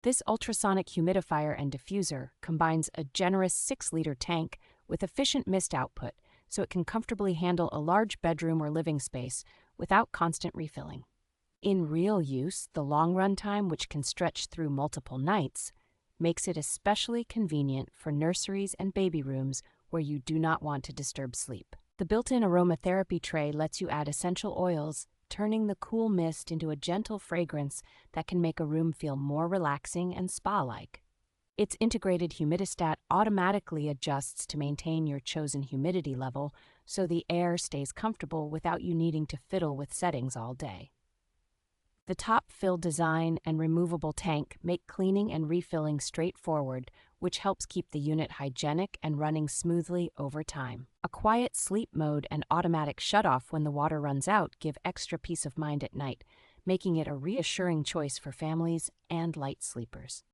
This ultrasonic humidifier and diffuser combines a generous 6-liter tank with efficient mist output, so it can comfortably handle a large bedroom or living space without constant refilling. In real use, the long runtime, which can stretch through multiple nights, makes it especially convenient for nurseries and baby rooms where you do not want to disturb sleep. The built-in aromatherapy tray lets you add essential oils, turning the cool mist into a gentle fragrance that can make a room feel more relaxing and spa-like. Its integrated humidistat automatically adjusts to maintain your chosen humidity level, so the air stays comfortable without you needing to fiddle with settings all day. The top-fill design and removable tank make cleaning and refilling straightforward, which helps keep the unit hygienic and running smoothly over time. A quiet sleep mode and automatic shutoff when the water runs out give extra peace of mind at night, making it a reassuring choice for families and light sleepers.